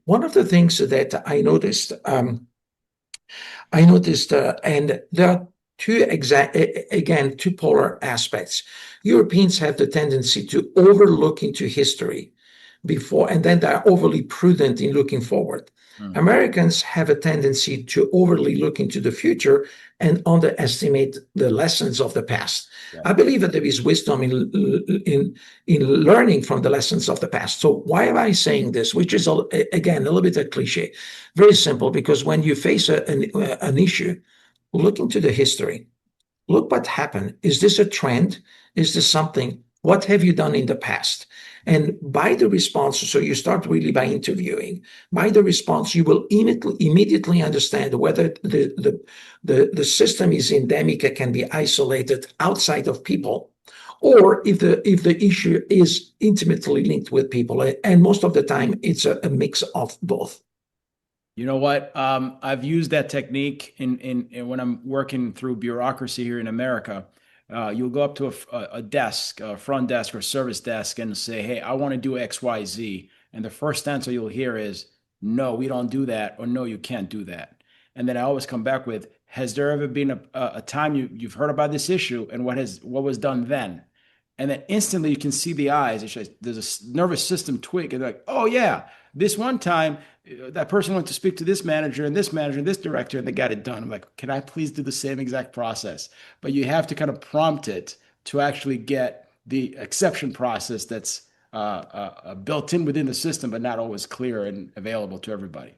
One of the things that I noticed, and there are two polar aspects. Europeans have the tendency to overlook into history before, and then they're overly prudent in looking forward. Mm. Americans have a tendency to overly look into the future and underestimate the lessons of the past. Yeah. I believe that there is wisdom in learning from the lessons of the past. So why am I saying this? Which is again a little bit a cliche. Very simple, because when you face an issue, look into the history. Look what happened. Is this a trend? Is this something? What have you done in the past? And by the response, so you start really by interviewing. By the response, you will immediately understand whether the system is endemic and can be isolated outside of people, or if the issue is intimately linked with people. And most of the time, it's a mix of both. You know what? I've used that technique in when I'm working through bureaucracy here in America. You'll go up to a desk, a front desk or service desk, and say, "Hey, I want to do X, Y, Z." And the first answer you'll hear is, "No, we don't do that," or "No, you can't do that." And then I always come back with, "Has there ever been a time you've heard about this issue, and what was done then?" And then instantly you can see the eyes. There's a nervous system twig, and they're like, "Oh yeah, this one time that person went to speak to this manager and this manager and this director, and they got it done." I'm like, "Can I please do the same exact process?" But you have to kind of prompt it to actually get the exception process that's built in within the system, but not always clear and available to everybody.